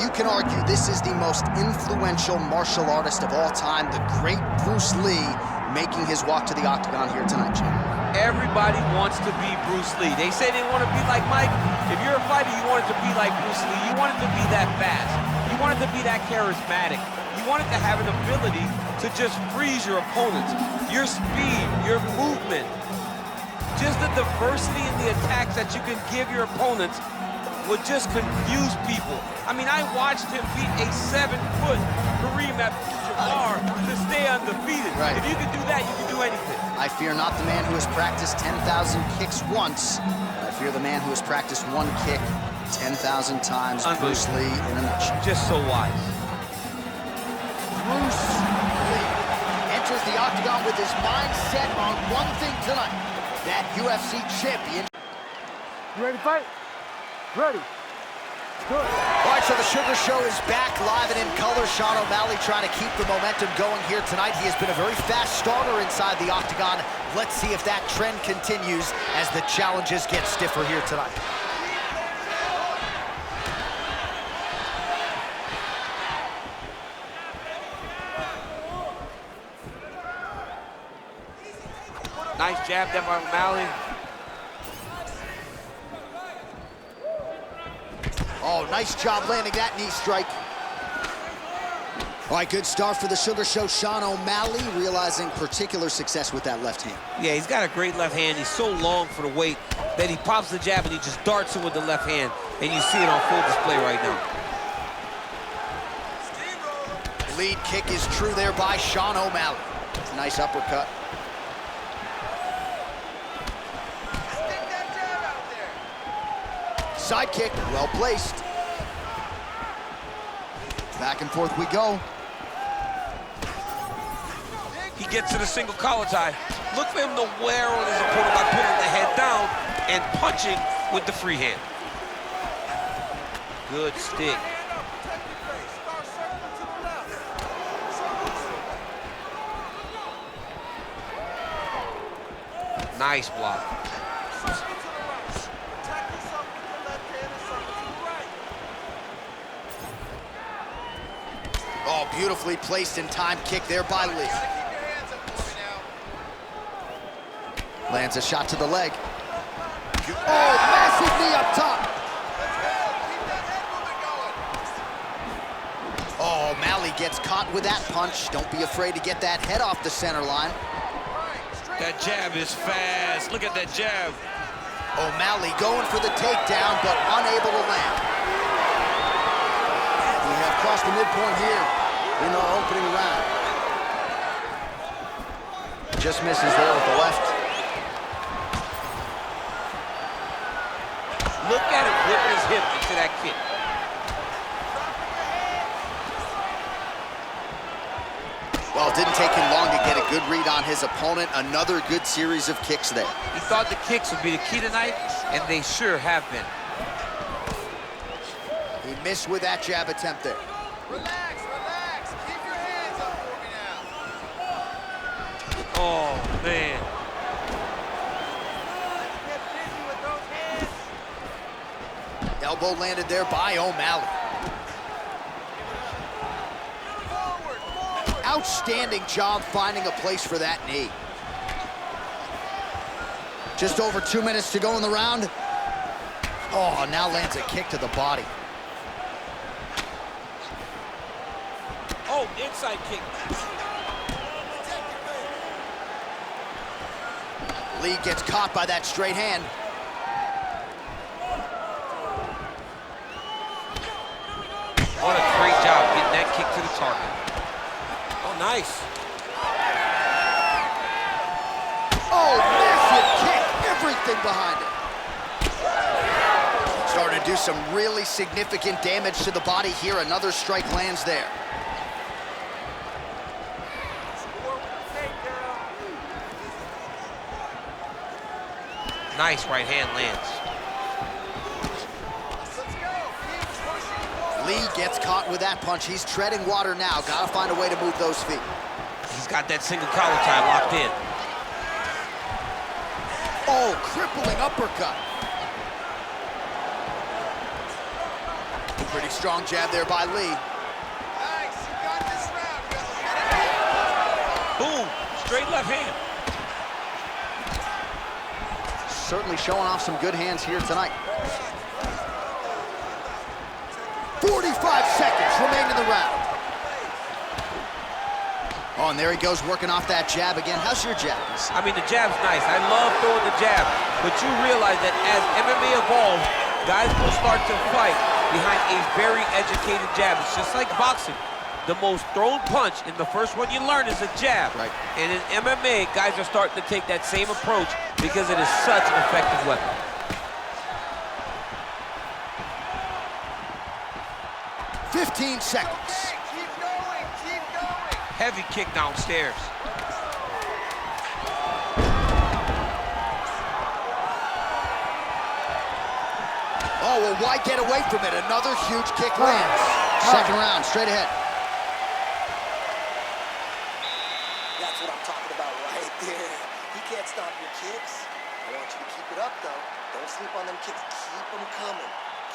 you can argue this is the most influential martial artist of all time, the great Bruce Lee, making his walk to the octagon here tonight, Jim. Everybody wants to be Bruce Lee. They say they want to be like Mike. If you're a fighter, you want it to be like Bruce Lee. You want it to be that fast. You want it to be that charismatic. You want it to have an ability to just freeze your opponents. Your speed, your movement, just the diversity in the attacks that you can give your opponents would just confuse people. I mean, I watched him beat a 7-foot Kareem Abdul-Jabbar to stay undefeated. Right. If you can do that, you can do anything. I fear not the man who has practiced 10,000 kicks once. I fear the man who has practiced one kick 10,000 times. Bruce Lee in a nutshell. Just so wise. Bruce Lee enters the octagon with his mind set on one thing tonight, that UFC champion. You ready to fight? Ready. Good. All right, so the Sugar Show is back live and in color. Sean O'Malley trying to keep the momentum going here tonight. He has been a very fast starter inside the octagon. Let's see if that trend continues as the challenges get stiffer here tonight. Nice jab there by O'Malley. Oh, nice job landing that knee strike. All right, good start for the Sugar Show. Sean O'Malley realizing particular success with that left hand. Yeah, he's got a great left hand. He's so long for the weight that he pops the jab and he just darts in with the left hand. And you see it on full display right now. Lead kick is true there by Sean O'Malley. Nice uppercut. Side kick, well placed. Back and forth we go. He gets to the single collar tie. Look for him to wear on his opponent by putting the head down and punching with the free hand. Good stick. Nice block. Oh, beautifully placed and timed kick there by Lee. Lands a shot to the leg. Oh, massive knee up top. Oh, O'Malley gets caught with that punch. Don't be afraid to get that head off the center line. That jab is fast. Look at that jab. O'Malley going for the takedown, but unable to land. We have crossed the midpoint here in our opening round. Just misses there with the left. Look at him whipping his hip into that kick. Well, it didn't take him long to get a good read on his opponent. Another good series of kicks there. He thought the kicks would be the key tonight, and they sure have been. He missed with that jab attempt there. Relax, relax. Keep your hands up for me now. Oh, man. Get busy with those hands. Elbow landed there by O'Malley. Forward, forward. Outstanding job finding a place for that knee. Just over 2 minutes to go in the round. Oh, now lands a kick to the body. Oh, inside kick. Lee gets caught by that straight hand. What a great job getting that kick to the target. Oh, nice. Oh, massive kick. Everything behind it. Starting to do some really significant damage to the body here. Another strike lands there. Nice right hand lands. Lee gets caught with that punch. He's treading water now. Gotta find a way to move those feet. He's got that single collar tie locked in. Oh, crippling uppercut. Pretty strong jab there by Lí. Nice, you got this round, Boom, straight left hand. Certainly showing off some good hands here tonight. 45 seconds remain in the round. Oh, and there he goes, working off that jab again. How's your jab? I mean, the jab's nice. I love throwing the jab. But you realize that as MMA evolves, guys will start to fight behind a very educated jab. It's just like boxing. The most thrown punch, and the first one you learn is a jab. Right. And in MMA, guys are starting to take that same approach because it is such an effective weapon. "15 seconds. Keep going, keep going. Heavy kick downstairs. Oh, well, why get away from it? Another huge kick lands. Second round, straight ahead. That's what I'm talking about right there. He can't stop your kicks. I want you to keep it up, though. Don't sleep on them kicks. Keep them coming.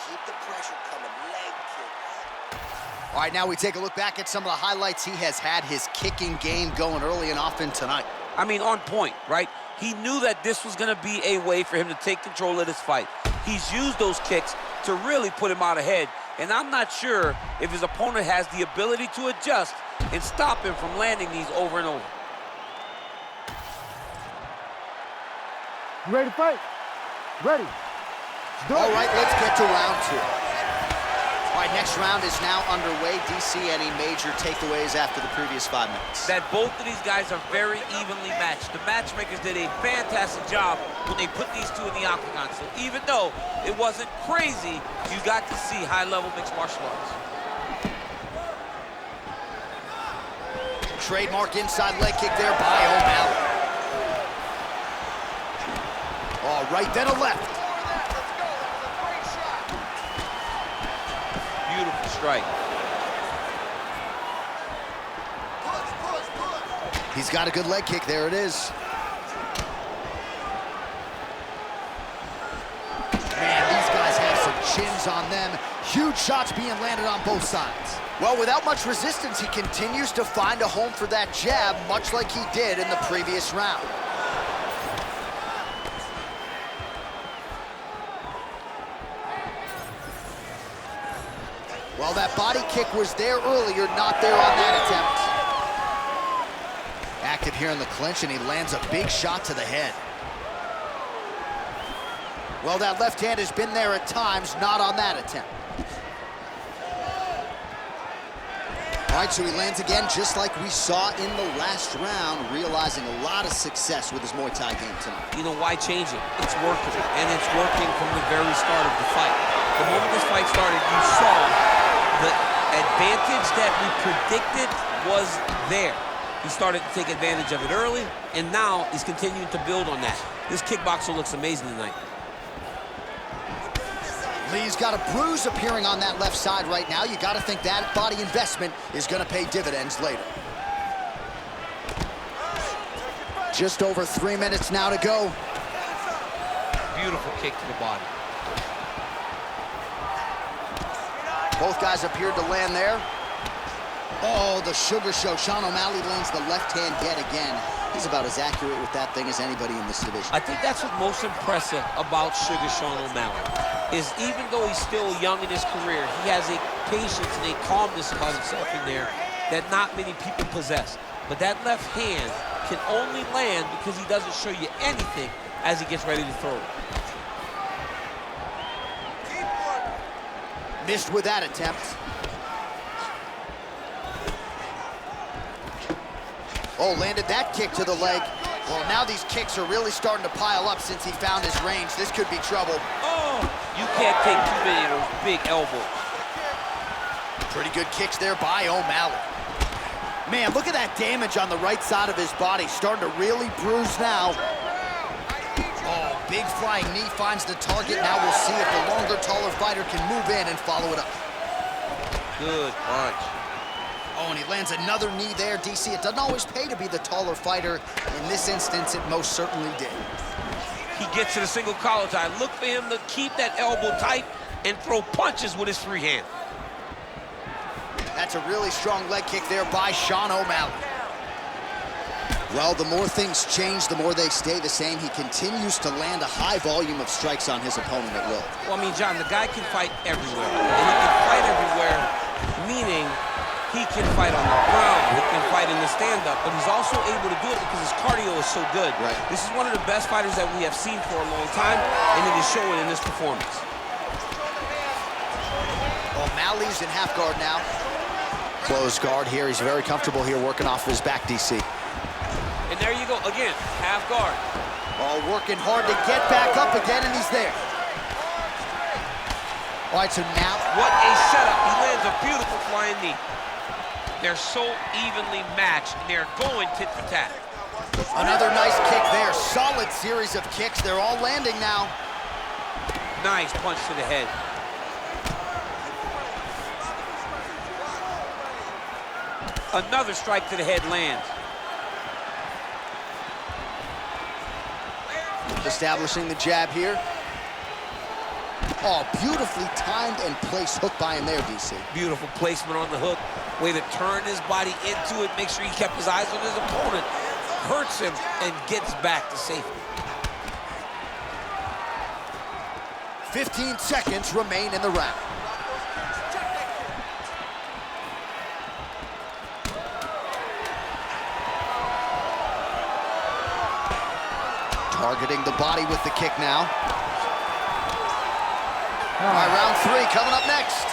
Keep the pressure coming. Leg kicks. All right, now we take a look back at some of the highlights. He has had his kicking game going early and often tonight. I mean, on point, right? He knew that this was going to be a way for him to take control of this fight. He's used those kicks to really put him out ahead, and I'm not sure if his opponent has the ability to adjust and stop him from landing these over and over. You ready to fight? Ready. Let's do it. All right, let's get to round 2. All right, next round is now underway. DC, any major takeaways after the previous 5 minutes? That both of these guys are very evenly matched. The matchmakers did a fantastic job when they put these two in the octagon. So even though it wasn't crazy, you got to see high-level mixed martial arts. Trademark inside leg kick there by O'Malley. All right, then a left. Beautiful strike. He's got a good leg kick. There it is. Man, these guys have some chins on them. Huge shots being landed on both sides. Well, without much resistance, he continues to find a home for that jab, much like he did in the previous round. Well, that body kick was there earlier, not there on that attempt. Active here in the clinch, and he lands a big shot to the head. Well, that left hand has been there at times, not on that attempt. All right, so he lands again, just like we saw in the last round, realizing a lot of success with his Muay Thai game tonight. You know, why change it? It's working, and it's working from the very start of the fight. The moment this fight started, you saw the advantage that we predicted was there. He started to take advantage of it early, and now he's continuing to build on that. This kickboxer looks amazing tonight. Lee's got a bruise appearing on that left side right now. You got to think that body investment is going to pay dividends later. Just over 3 minutes now to go. Beautiful kick to the body. Both guys appeared to land there. Oh, the sugar show. Sean O'Malley lands the left hand yet again. He's about as accurate with that thing as anybody in this division. I think that's what's most impressive about Sugar Sean O'Malley, is even though he's still young in his career, he has a patience and a calmness about himself in there that not many people possess. But that left hand can only land because he doesn't show you anything as he gets ready to throw it. Missed with that attempt. Oh, landed that kick to the leg. Well, now these kicks are really starting to pile up since he found his range. This could be trouble. Oh, you can't take too many of those big elbows. Pretty good kicks there by O'Malley. Man, look at that damage on the right side of his body. Starting to really bruise now. Oh, big flying knee finds the target. Now we'll see if the longer, taller fighter can move in and follow it up. Good punch. Oh, and he lands another knee there, DC. It doesn't always pay to be the taller fighter. In this instance, it most certainly did. He gets to the single collar tie. Look for him to keep that elbow tight and throw punches with his free hand. That's a really strong leg kick there by Sean O'Malley. Well, the more things change, the more they stay the same. He continues to land a high volume of strikes on his opponent at will. Well, I mean, John, the guy can fight everywhere. And he can fight everywhere, meaning he can fight on the ground, he can fight in the stand-up, but he's also able to do it because his cardio is so good. Right. This is one of the best fighters that we have seen for a long time, and it is showing in this performance. O'Malley's in half guard now. Closed guard here. He's very comfortable here working off his back, DC. And there you go, again, half guard. Oh, working hard to get back up again, and he's there. All right, so now... What a setup. He lands a beautiful flying knee. They're so evenly matched, and they're going tit for tat. Another nice kick there. Solid series of kicks. They're all landing now. Nice punch to the head. Another strike to the head lands. Establishing the jab here. Oh, beautifully timed and placed hook by him there, DC. Beautiful placement on the hook. Way to turn his body into it. Make sure he kept his eyes on his opponent. Hurts him and gets back to safety. 15 seconds remain in the round. Targeting the body with the kick now. All right, round 3 coming up next.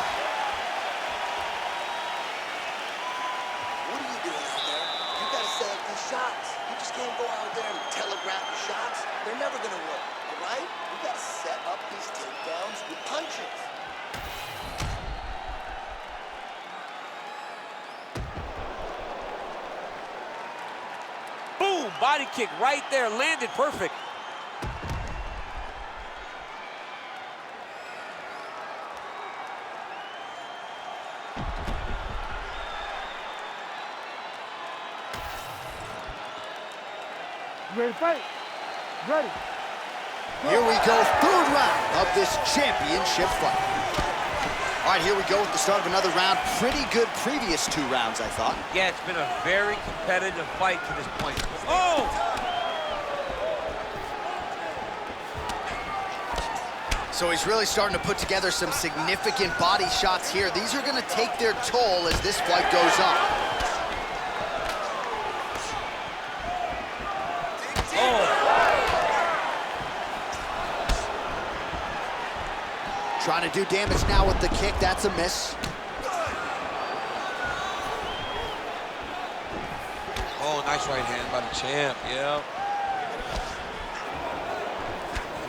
What are you doing out there? You gotta set up these shots. You just can't go out there and telegraph the shots. They're never gonna work, all right? You gotta set up these takedowns with punches. Boom, body kick right there, landed perfect. Ready to fight? Ready. Here we go, 3rd round of this championship fight. All right, here we go with the start of another round. Pretty good previous 2 rounds, I thought. Yeah, it's been a very competitive fight to this point. Oh! So he's really starting to put together some significant body shots here. These are gonna take their toll as this fight goes on. Trying to do damage now with the kick. That's a miss. Oh, nice right hand by the champ, yeah.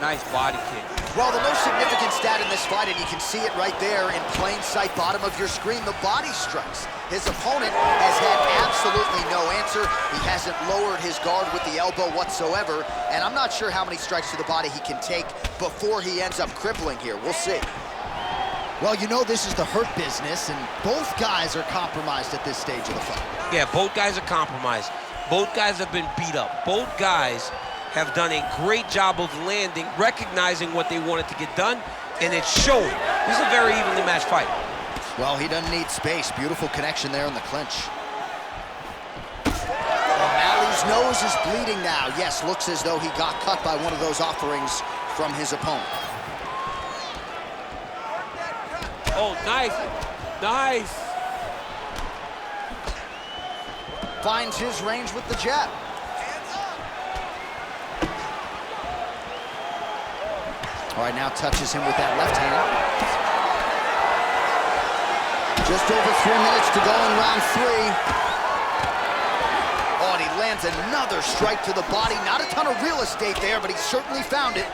Nice body kick. Well, the most significant stat in this fight, and you can see it right there in plain sight, bottom of your screen, the body strikes. His opponent has had absolutely no answer. He hasn't lowered his guard with the elbow whatsoever, and I'm not sure how many strikes to the body he can take before he ends up crippling here. We'll see. Well, you know this is the hurt business, and both guys are compromised at this stage of the fight. Yeah, both guys are compromised. Both guys have been beat up. Both guys have done a great job of landing, recognizing what they wanted to get done, and it's showing. This is a very evenly matched fight. Well, he doesn't need space. Beautiful connection there in the clinch. O'Malley's nose is bleeding now. Yes, looks as though he got cut by one of those offerings from his opponent. Oh, nice. Nice. Finds his range with the jab. All right, now touches him with that left hand. Just over 3 minutes to go in round 3. Oh, and he lands another strike to the body. Not a ton of real estate there, but he certainly found it.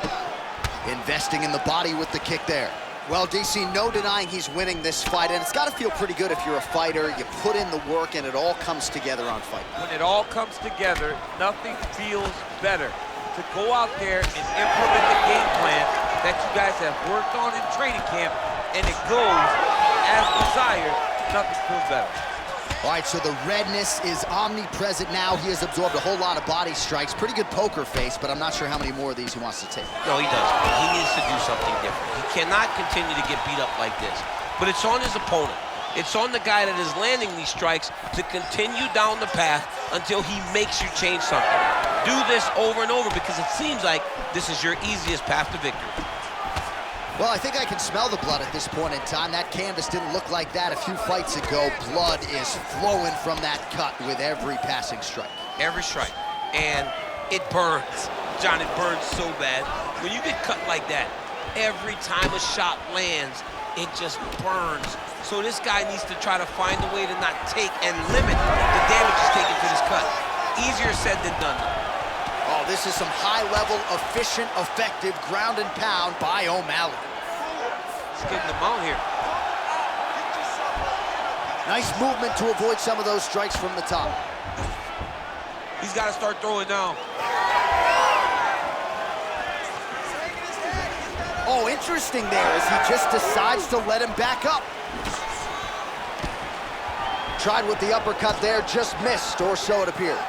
Investing in the body with the kick there. Well, DC, no denying he's winning this fight, and it's got to feel pretty good if you're a fighter. You put in the work, and it all comes together on fight. When it all comes together, nothing feels better to go out there and implement the game plan that you guys have worked on in training camp, and it goes as desired. Nothing feels better. All right, so the redness is omnipresent now. He has absorbed a whole lot of body strikes. Pretty good poker face, but I'm not sure how many more of these he wants to take. No, he doesn't. He needs to do something different. He cannot continue to get beat up like this. But it's on his opponent. It's on the guy that is landing these strikes to continue down the path until he makes you change something. Do this over and over because it seems like this is your easiest path to victory. Well, I think I can smell the blood at this point in time. That canvas didn't look like that a few fights ago. Blood is flowing from that cut with every passing strike. Every strike. And it burns. John, it burns so bad. When you get cut like that, every time a shot lands, it just burns. So this guy needs to try to find a way to not take and limit the damage he's taken to this cut. Easier said than done. Oh, this is some high-level, efficient, effective ground and pound by O'Malley. He's getting the mount here. Nice movement to avoid some of those strikes from the top. He's got to start throwing now. Oh, interesting there as he just decides to let him back up. Tried with the uppercut there, just missed, or so it appeared.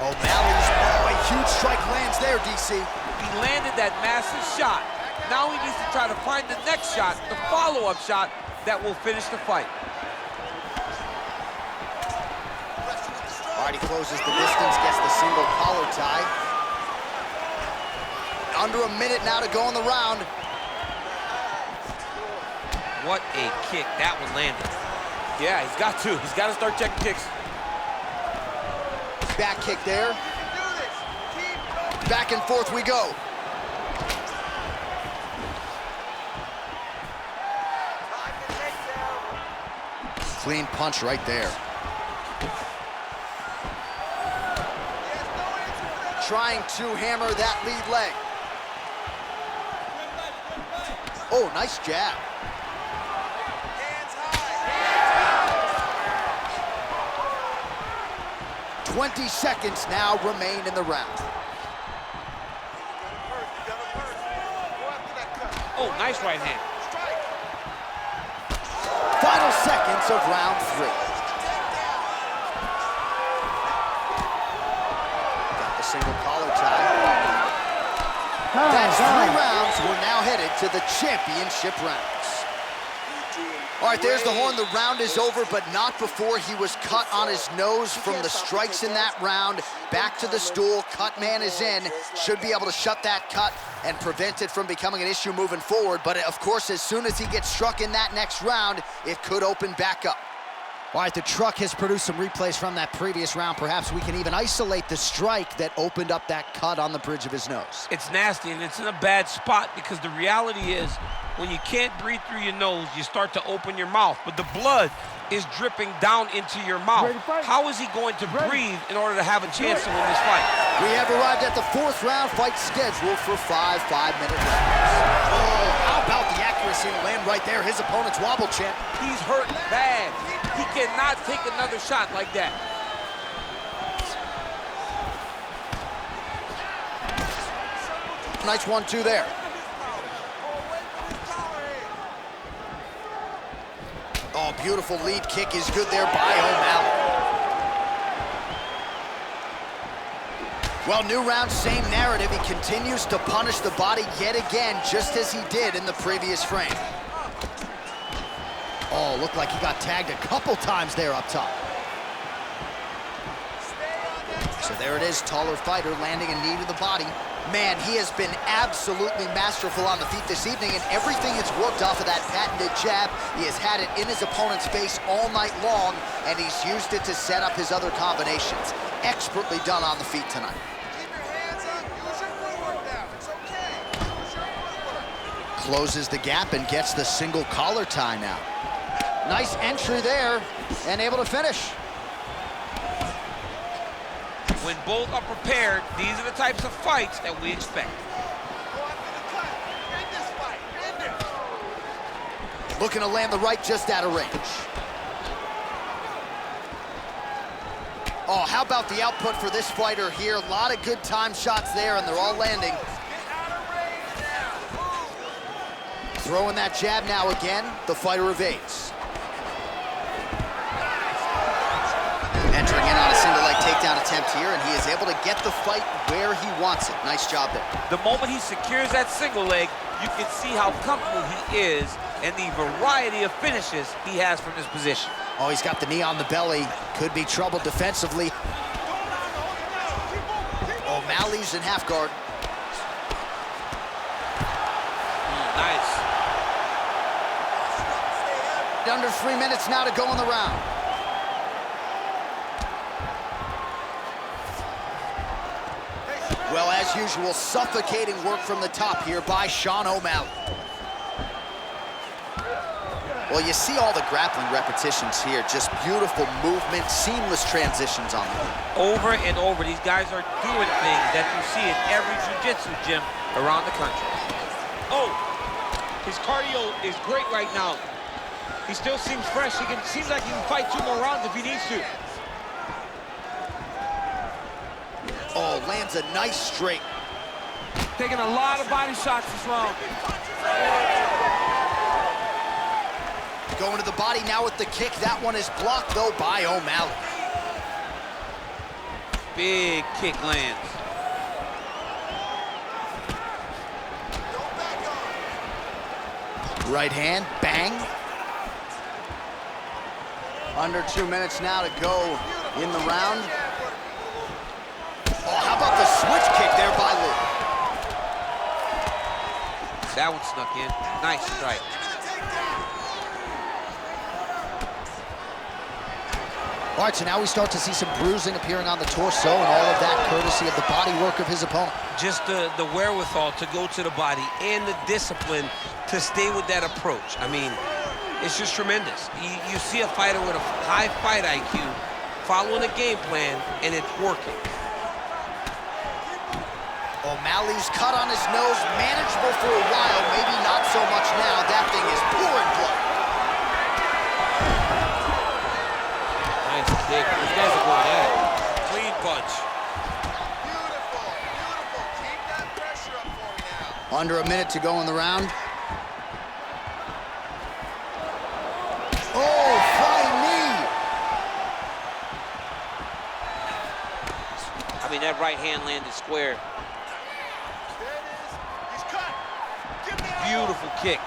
O'Malley's, a huge strike lands there, DC. He landed that massive shot. Now he needs to try to find the next shot, the follow-up shot that will finish the fight. All right, he closes the distance, gets the single collar tie. Under a minute now to go in the round. What a kick that one landed. Yeah, he's got to. He's got to start checking kicks. Back kick there. Back and forth we go. Clean punch right there. Trying to hammer that lead leg. Oh, nice jab. 20 seconds now remain in the round. Oh, nice right hand. Final seconds of round 3. Got the single collar tie. That's 3 rounds. We're now headed to the championship rounds. All right, there's the horn. The round is over, but not before he was cut on his nose from the strikes in that round. Back to the stool. Cut man is in. Should be able to shut that cut and prevent it from becoming an issue moving forward. But, of course, as soon as he gets struck in that next round, it could open back up. All right, the truck has produced some replays from that previous round. Perhaps we can even isolate the strike that opened up that cut on the bridge of his nose. It's nasty, and it's in a bad spot because the reality is when you can't breathe through your nose, you start to open your mouth, but the blood is dripping down into your mouth. How is he going to breathe in order to have a chance to win this fight? We have arrived at the 4th round, fight scheduled for 5 5-minute rounds. Oh, how about the accuracy to land right there? His opponent's wobble champ. He's hurt bad. He cannot take another shot like that. Nice 1-2 there. Oh, beautiful lead kick is good there by O'Malley. Well, new round, same narrative. He continues to punish the body yet again, just as he did in the previous frame. Oh, looked like he got tagged a couple times there up top. So there it is, taller fighter landing a knee to the body. Man, he has been absolutely masterful on the feet this evening, and everything has worked off of that patented jab. He has had it in his opponent's face all night long, and he's used it to set up his other combinations. Expertly done on the feet tonight. Keep your hands up. Use your footwork now. It's okay. Use your footwork. Closes the gap and gets the single collar tie now. Nice entry there, and able to finish. When both are prepared, these are the types of fights that we expect. Go after the cut. End this fight. End it. Looking to land the right just out of range. Oh, how about the output for this fighter here? A lot of good time shots there, and they're all landing. Get out of range now. Throwing that jab now again. The fighter evades. Entering in on a single leg takedown attempt here, and he is able to get the fight where he wants it. Nice job there. The moment he secures that single leg, you can see how comfortable he is and the variety of finishes he has from this position. Oh, he's got the knee on the belly. Could be trouble defensively. O'Malley's in half guard. Nice. Under 3 minutes now to go in the round. Well, as usual, suffocating work from the top here by Sean O'Malley. Well, you see all the grappling repetitions here. Just beautiful movement, seamless transitions on them. Over and over, these guys are doing things that you see in every jiu-jitsu gym around the country. Oh, his cardio is great right now. He still seems fresh. Seems like he can fight 2 more rounds if he needs to. Oh, lands a nice straight. Taking a lot of body shots this round. Going to the body now with the kick. That one is blocked, though, by O'Malley. Big kick lands. Right hand, bang. Under 2 minutes now to go in the round. Oh, how about the switch kick there by Lí? That one snuck in. Nice strike. All right, so now we start to see some bruising appearing on the torso, and all of that courtesy of the body work of his opponent. Just the wherewithal to go to the body and the discipline to stay with that approach. I mean, it's just tremendous. You see a fighter with a high fight IQ following a game plan, and it's working. O'Malley's cut on his nose, manageable for a while, maybe not so much now. That thing is pouring blood. Nice kick. These guys are going at it. Clean punch. Beautiful, beautiful. Keep that pressure up for me now. Under a minute to go in the round. Oh, flying knee. I mean, that right hand landed square. Beautiful kick.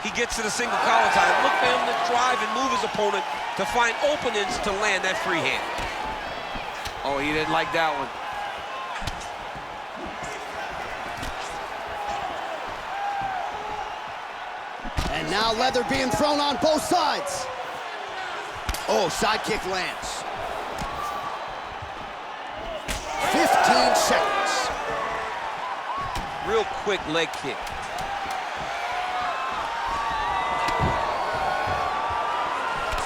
He gets to the single collar time. Look for him to drive and move his opponent to find openings to land that free hand. Oh, he didn't like that one. And now leather being thrown on both sides. Oh, side kick lands. 15 seconds. Real quick leg kick.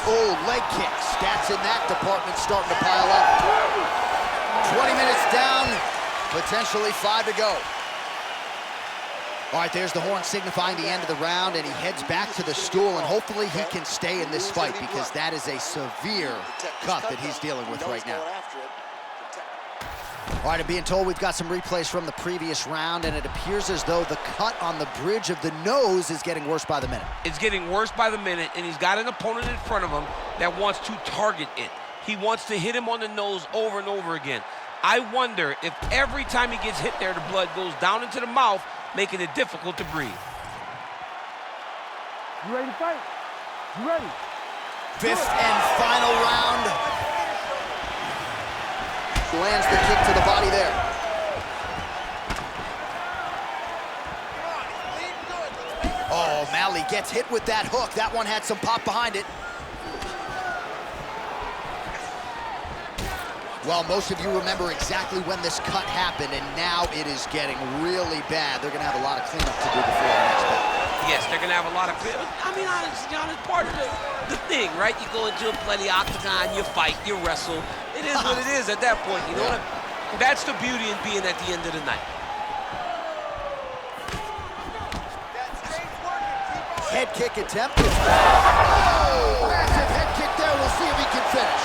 Oh, leg kicks. Stats in that department starting to pile up. 20 minutes down, potentially 5 to go. All right, there's the horn signifying the end of the round, and he heads back to the stool, and hopefully he can stay in this fight because that is a severe cut that he's dealing with right now. All right, I'm being told we've got some replays from the previous round, and it appears as though the cut on the bridge of the nose is getting worse by the minute. It's getting worse by the minute, and he's got an opponent in front of him that wants to target it. He wants to hit him on the nose over and over again. I wonder if every time he gets hit there, the blood goes down into the mouth, making it difficult to breathe. You ready to fight? You ready? 5th and final round. Lands the kick to the body there. Oh, O'Malley gets hit with that hook. That one had some pop behind it. Well, most of you remember exactly when this cut happened, and now it is getting really bad. They're going to have a lot of cleanup to do before the next bout. Yes, they're going to have a lot of... I mean, honestly, John, it's part of the thing, right? You go into a bloody octagon, you fight, you wrestle. It is what it is at that point, you know what I mean? That's the beauty in being at the end of the night. Head kick attempt. Oh, massive head kick there. We'll see if he can finish.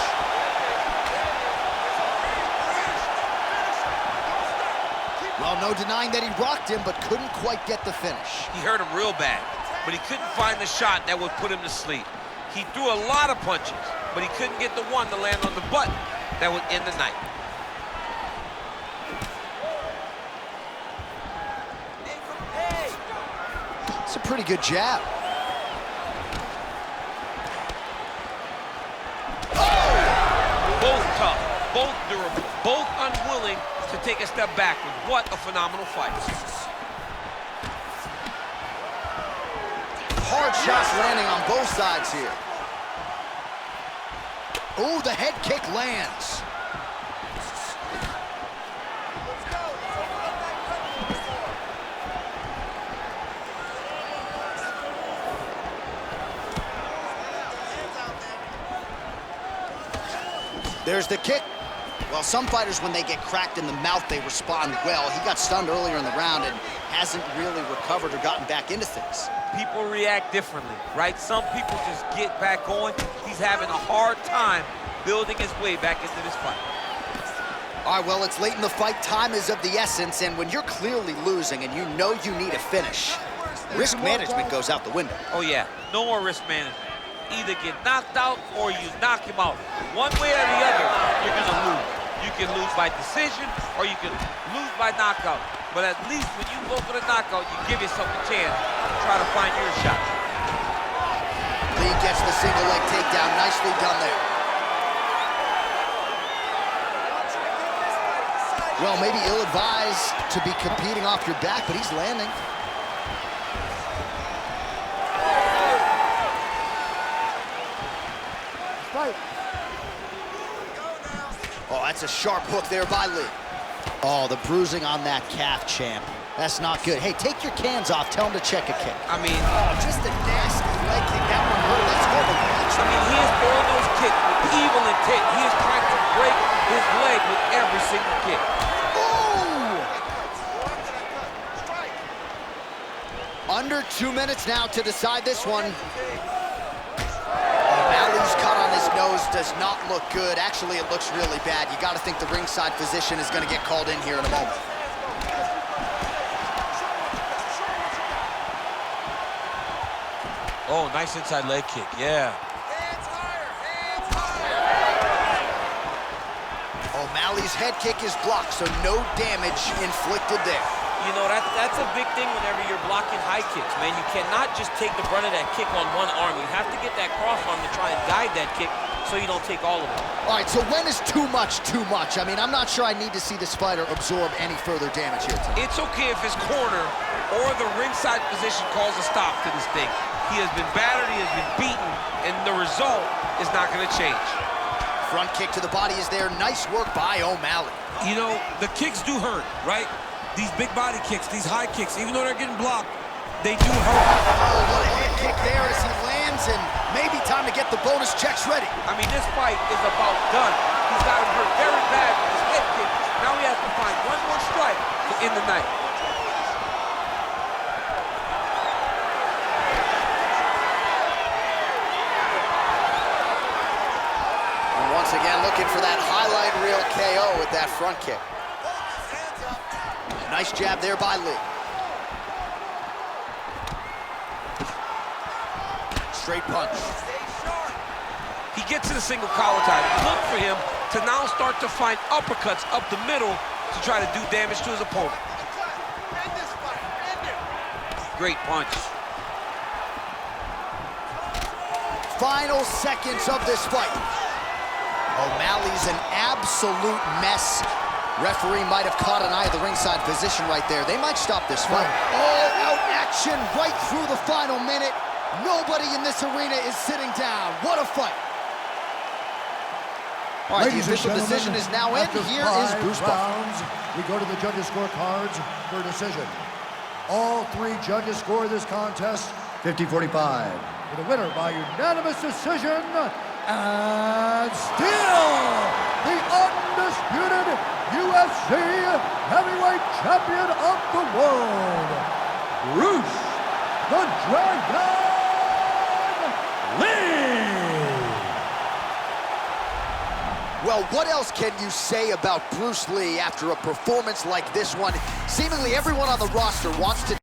Well, no denying that he rocked him, but couldn't quite get the finish. He hurt him real bad, but he couldn't find the shot that would put him to sleep. He threw a lot of punches, but he couldn't get the one to land on the butt that would end the night. pretty good jab. Both tough, both durable, both unwilling to take a step backward. What a phenomenal fight. Hard shots landing on both sides here. Oh, the head kick lands. There's the kick. Well, some fighters, when they get cracked in the mouth, they respond well. He got stunned earlier in the round and hasn't really recovered or gotten back into things. People react differently, right? Some people just get back going. He's having a hard time building his way back into this fight. All right, well, it's late in the fight. Time is of the essence, and when you're clearly losing and you know you need a finish, risk management goes out the window. Oh, yeah. No more risk management. Either get knocked out or you knock him out. One way or the other, you're going to lose. You can lose by decision or you can lose by knockout. But at least when you go for the knockout, you give yourself a chance to try to find your shot. Lí gets the single leg takedown. Nicely done there. Well, maybe ill-advised to be competing off your back, but he's landing. Oh, that's a sharp hook there by Lí. Oh, the bruising on that calf, champ. That's not good. Hey, take your cans off. Tell him to check a kick. I mean, oh, just a nasty leg kick. That one hurt. Let's go. I mean, he is throwing those kicks with evil intent. He is trying to break his leg with every single kick. Under 2 minutes now to decide this one. O'Malley's cut on his nose does not look good. Actually, it looks really bad. You got to think the ringside physician is going to get called in here in a moment. Oh, nice inside leg kick, yeah. Hands higher, hands higher. O'Malley's head kick is blocked, so no damage inflicted there. You know, that's a big thing whenever you're blocking high kicks, man. You cannot just take the brunt of that kick on one arm. You have to get that cross arm to try and guide that kick so you don't take all of it. All right, so when is too much too much? I mean, I'm not sure I need to see this fighter absorb any further damage here tonight. It's okay if his corner or the ringside position calls a stop to this thing. He has been battered, he has been beaten, and the result is not going to change. Front kick to the body is there. Nice work by O'Malley. You know, the kicks do hurt, right? These big body kicks, these high kicks, even though they're getting blocked, they do hurt. Oh, what a head kick there as he lands, and maybe time to get the bonus checks ready. I mean, this fight is about done. He's got him hurt very bad with his head kick. Now he has to find one more strike to end the night. And once again, looking for that highlight reel KO with that front kick. Nice jab there by Lí. Straight punch. He gets to the single collar tie. Look for him to now start to find uppercuts up the middle to try to do damage to his opponent. Great punch. Final seconds of this fight. O'Malley's an absolute mess. Referee might have caught an eye of the ringside position right there. They might stop this fight. All-out action right through the final minute. Nobody in this arena is sitting down. What a fight. All right, the official decision is now in. Here is Bruce rounds, we go to the judges' scorecards for decision. All three judges score this contest 50-45. For the winner by unanimous decision, and still the undisputed UFC heavyweight champion of the world, Bruce the Dragon Lí. Well, what else can you say about Bruce Lí after a performance like this one? Seemingly everyone on the roster wants to